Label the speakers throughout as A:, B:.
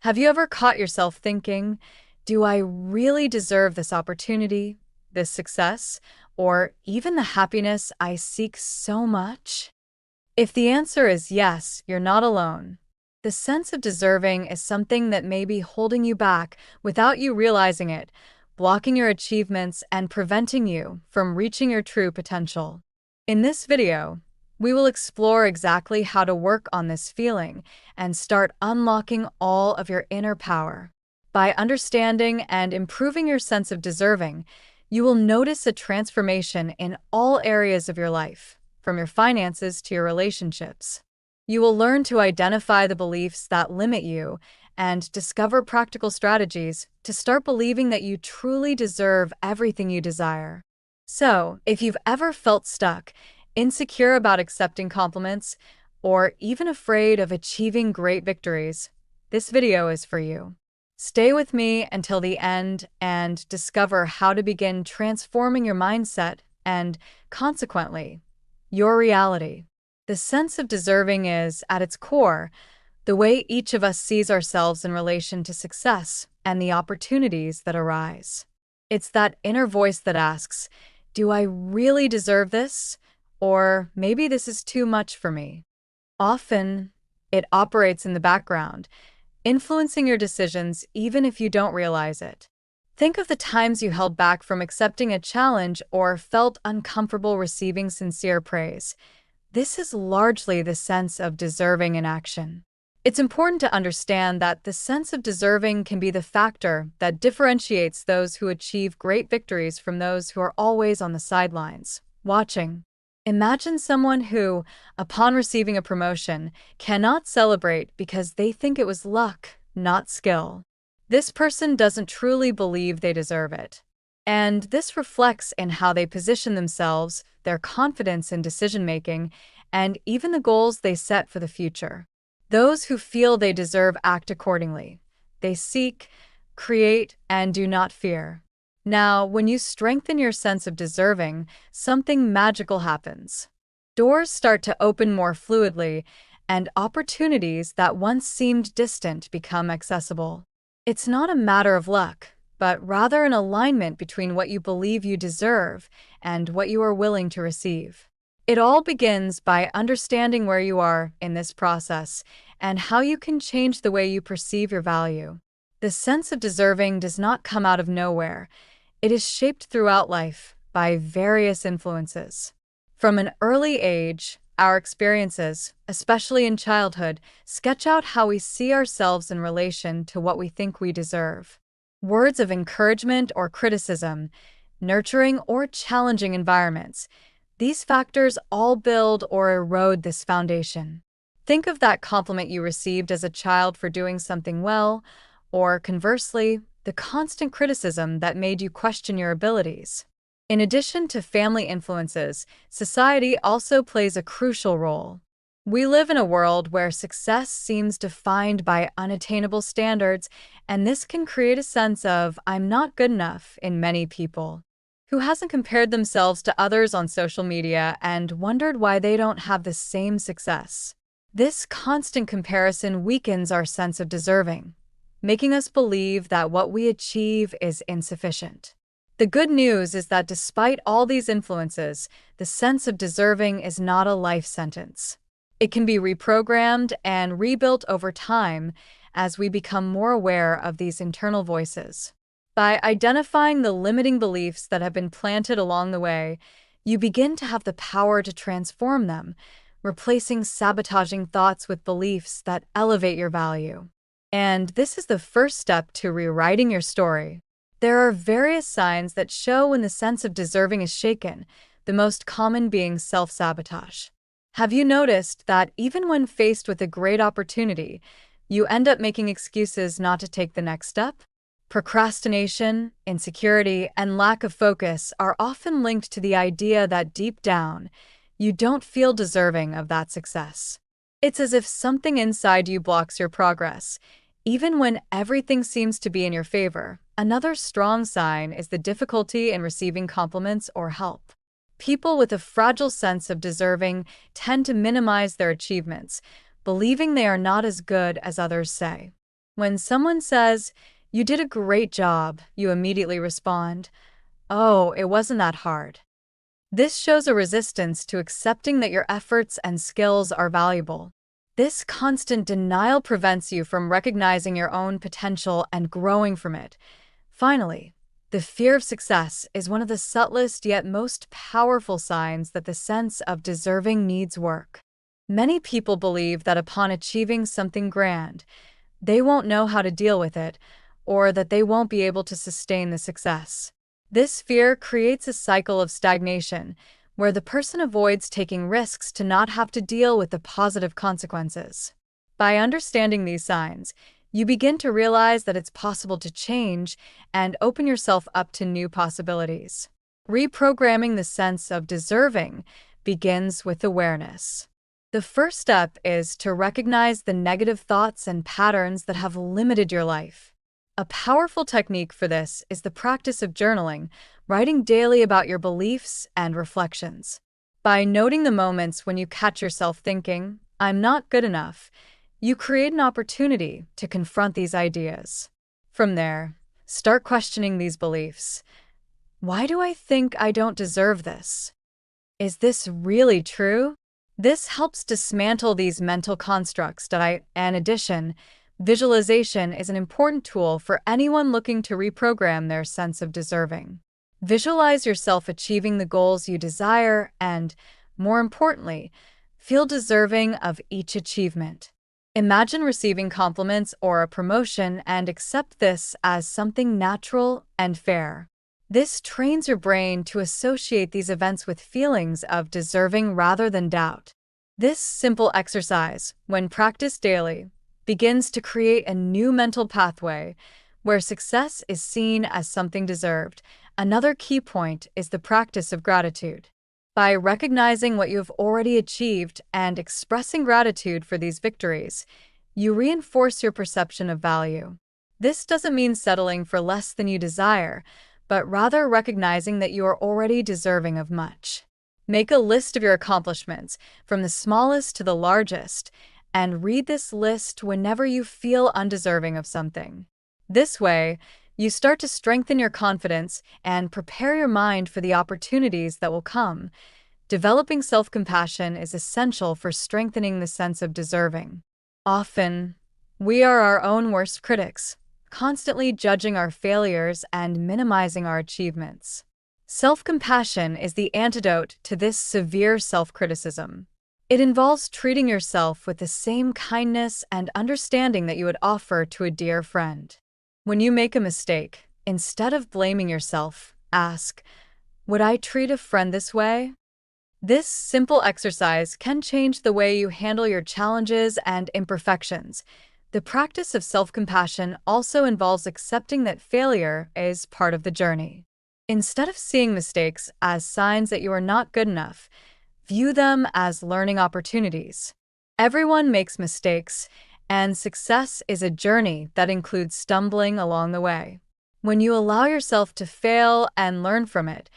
A: Have you ever caught yourself thinking, do I really deserve this opportunity, this success, or even the happiness I seek so much? If the answer is yes, you're not alone. The sense of deserving is something that may be holding you back without you realizing it, blocking your achievements and preventing you from reaching your true potential. In this video, we will explore exactly how to work on this feeling and start unlocking all of your inner power. By understanding and improving your sense of deserving, you will notice a transformation in all areas of your life, from your finances to your relationships. You will learn to identify the beliefs that limit you and discover practical strategies to start believing that you truly deserve everything you desire. So, if you've ever felt stuck, insecure about accepting compliments, or even afraid of achieving great victories, this video is for you. Stay with me until the end and discover how to begin transforming your mindset and, consequently, your reality. The sense of deserving is, at its core, the way each of us sees ourselves in relation to success and the opportunities that arise. It's that inner voice that asks, do I really deserve this? Or maybe this is too much for me. Often, it operates in the background, influencing your decisions even if you don't realize it. Think of the times you held back from accepting a challenge or felt uncomfortable receiving sincere praise. This is largely the sense of deserving in action. It's important to understand that the sense of deserving can be the factor that differentiates those who achieve great victories from those who are always on the sidelines, watching. Imagine someone who, upon receiving a promotion, cannot celebrate because they think it was luck, not skill. This person doesn't truly believe they deserve it. And this reflects in how they position themselves, their confidence in decision-making, and even the goals they set for the future. Those who feel they deserve act accordingly. They seek, create, and do not fear. Now, when you strengthen your sense of deserving, something magical happens. Doors start to open more fluidly, and opportunities that once seemed distant become accessible. It's not a matter of luck, but rather an alignment between what you believe you deserve and what you are willing to receive. It all begins by understanding where you are in this process and how you can change the way you perceive your value. The sense of deserving does not come out of nowhere. It is shaped throughout life by various influences. From an early age, our experiences, especially in childhood, sketch out how we see ourselves in relation to what we think we deserve. Words of encouragement or criticism, nurturing or challenging environments, these factors all build or erode this foundation. Think of that compliment you received as a child for doing something well, or conversely, the constant criticism that made you question your abilities. In addition to family influences, society also plays a crucial role. We live in a world where success seems defined by unattainable standards, and this can create a sense of "I'm not good enough" in many people. Who hasn't compared themselves to others on social media and wondered why they don't have the same success? This constant comparison weakens our sense of deserving, making us believe that what we achieve is insufficient. The good news is that despite all these influences, the sense of deserving is not a life sentence. It can be reprogrammed and rebuilt over time as we become more aware of these internal voices. By identifying the limiting beliefs that have been planted along the way, you begin to have the power to transform them, replacing sabotaging thoughts with beliefs that elevate your value. And this is the first step to rewriting your story. There are various signs that show when the sense of deserving is shaken, the most common being self-sabotage. Have you noticed that even when faced with a great opportunity, you end up making excuses not to take the next step? Procrastination, insecurity, and lack of focus are often linked to the idea that deep down, you don't feel deserving of that success. It's as if something inside you blocks your progress, even when everything seems to be in your favor. Another strong sign is the difficulty in receiving compliments or help. People with a fragile sense of deserving tend to minimize their achievements, believing they are not as good as others say. When someone says, "You did a great job," you immediately respond, "Oh, it wasn't that hard." This shows a resistance to accepting that your efforts and skills are valuable. This constant denial prevents you from recognizing your own potential and growing from it. Finally, the fear of success is one of the subtlest yet most powerful signs that the sense of deserving needs work. Many people believe that upon achieving something grand, they won't know how to deal with it, or that they won't be able to sustain the success. This fear creates a cycle of stagnation, where the person avoids taking risks to not have to deal with the positive consequences. By understanding these signs, you begin to realize that it's possible to change and open yourself up to new possibilities. Reprogramming the sense of deserving begins with awareness. The first step is to recognize the negative thoughts and patterns that have limited your life. A powerful technique for this is the practice of journaling, writing daily about your beliefs and reflections. By noting the moments when you catch yourself thinking, "I'm not good enough," you create an opportunity to confront these ideas. From there, start questioning these beliefs. Why do I think I don't deserve this? Is this really true? This helps dismantle these mental constructs in addition, visualization is an important tool for anyone looking to reprogram their sense of deserving. Visualize yourself achieving the goals you desire and, more importantly, feel deserving of each achievement. Imagine receiving compliments or a promotion and accept this as something natural and fair. This trains your brain to associate these events with feelings of deserving rather than doubt. This simple exercise, when practiced daily, begins to create a new mental pathway where success is seen as something deserved. Another key point is the practice of gratitude. By recognizing what you have already achieved and expressing gratitude for these victories, you reinforce your perception of value. This doesn't mean settling for less than you desire, but rather recognizing that you are already deserving of much. Make a list of your accomplishments, from the smallest to the largest, and read this list whenever you feel undeserving of something. This way, you start to strengthen your confidence and prepare your mind for the opportunities that will come. Developing self-compassion is essential for strengthening the sense of deserving. Often, we are our own worst critics, constantly judging our failures and minimizing our achievements. Self-compassion is the antidote to this severe self-criticism. It involves treating yourself with the same kindness and understanding that you would offer to a dear friend. When you make a mistake, instead of blaming yourself, ask, "Would I treat a friend this way?" This simple exercise can change the way you handle your challenges and imperfections. The practice of self-compassion also involves accepting that failure is part of the journey. Instead of seeing mistakes as signs that you are not good enough, view them as learning opportunities. Everyone makes mistakes, and success is a journey that includes stumbling along the way. When you allow yourself to fail and learn from it,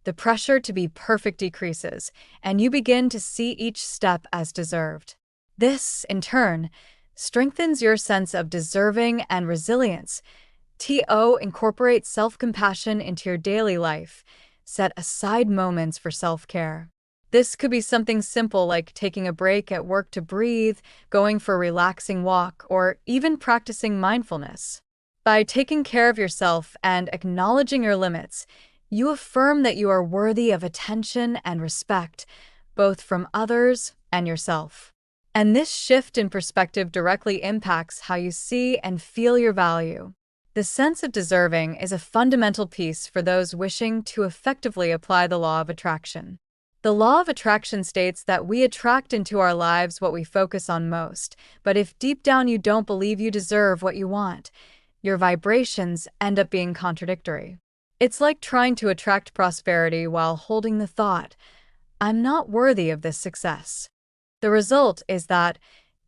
A: the pressure to be perfect decreases, and you begin to see each step as deserved. This, in turn, strengthens your sense of deserving and resilience. Incorporate self-compassion into your daily life. Set aside moments for self-care. This could be something simple like taking a break at work to breathe, going for a relaxing walk, or even practicing mindfulness. By taking care of yourself and acknowledging your limits, you affirm that you are worthy of attention and respect, both from others and yourself. And this shift in perspective directly impacts how you see and feel your value. The sense of deserving is a fundamental piece for those wishing to effectively apply the law of attraction. The law of attraction states that we attract into our lives what we focus on most, but if deep down you don't believe you deserve what you want, your vibrations end up being contradictory. It's like trying to attract prosperity while holding the thought, "I'm not worthy of this success." The result is that,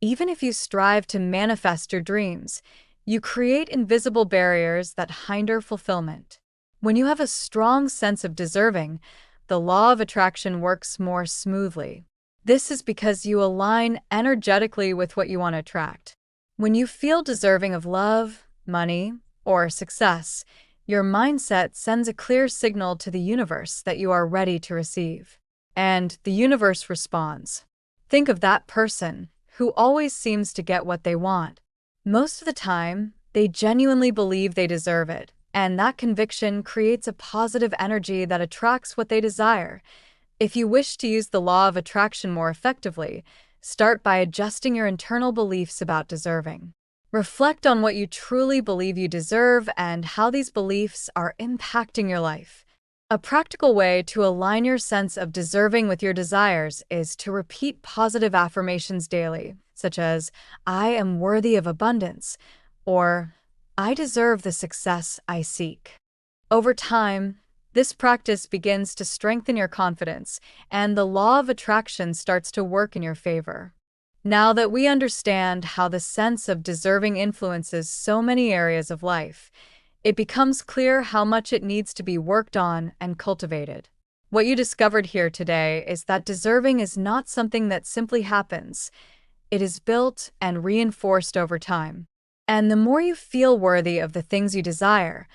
A: even if you strive to manifest your dreams, you create invisible barriers that hinder fulfillment. When you have a strong sense of deserving, the law of attraction works more smoothly. This is because you align energetically with what you want to attract. When you feel deserving of love, money, or success, your mindset sends a clear signal to the universe that you are ready to receive. And the universe responds. Think of that person who always seems to get what they want. Most of the time, they genuinely believe they deserve it, and that conviction creates a positive energy that attracts what they desire. If you wish to use the law of attraction more effectively, start by adjusting your internal beliefs about deserving. Reflect on what you truly believe you deserve and how these beliefs are impacting your life. A practical way to align your sense of deserving with your desires is to repeat positive affirmations daily, such as, "I am worthy of abundance," or "I deserve the success I seek." Over time, this practice begins to strengthen your confidence, and the law of attraction starts to work in your favor. Now that we understand how the sense of deserving influences so many areas of life, it becomes clear how much it needs to be worked on and cultivated. What you discovered here today is that deserving is not something that simply happens. It is built and reinforced over time. And the more you feel worthy of the things you desire,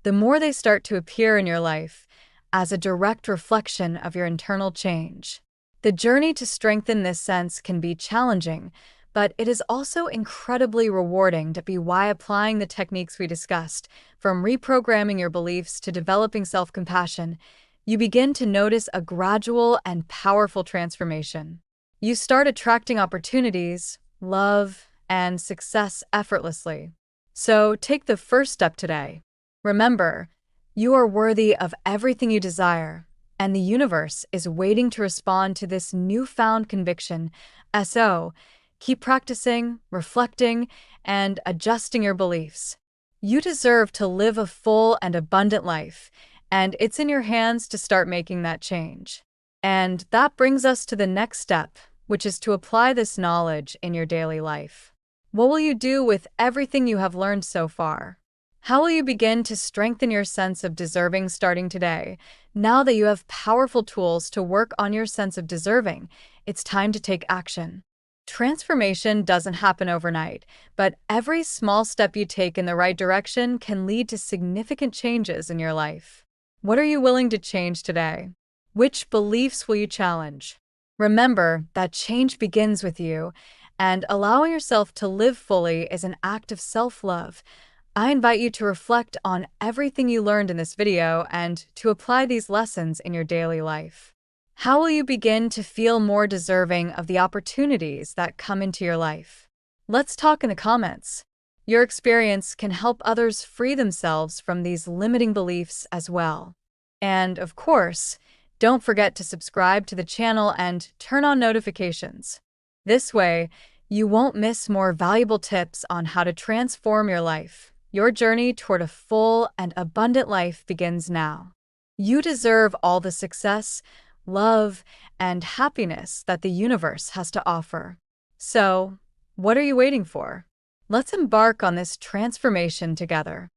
A: the more they start to appear in your life as a direct reflection of your internal change. The journey to strengthen this sense can be challenging, but it is also incredibly rewarding to be why applying the techniques we discussed, from reprogramming your beliefs to developing self-compassion, you begin to notice a gradual and powerful transformation. You start attracting opportunities, love, and success effortlessly. So take the first step today. Remember, you are worthy of everything you desire, and the universe is waiting to respond to this newfound conviction. So, keep practicing, reflecting, and adjusting your beliefs. You deserve to live a full and abundant life, and it's in your hands to start making that change. And that brings us to the next step, which is to apply this knowledge in your daily life. What will you do with everything you have learned so far? How will you begin to strengthen your sense of deserving starting today? Now that you have powerful tools to work on your sense of deserving, it's time to take action. Transformation doesn't happen overnight, but every small step you take in the right direction can lead to significant changes in your life. What are you willing to change today? Which beliefs will you challenge? Remember that change begins with you, and allowing yourself to live fully is an act of self-love. I invite you to reflect on everything you learned in this video and to apply these lessons in your daily life. How will you begin to feel more deserving of the opportunities that come into your life? Let's talk in the comments. Your experience can help others free themselves from these limiting beliefs as well. And, of course, don't forget to subscribe to the channel and turn on notifications. This way, you won't miss more valuable tips on how to transform your life. Your journey toward a full and abundant life begins now. You deserve all the success, love, and happiness that the universe has to offer. So, what are you waiting for? Let's embark on this transformation together.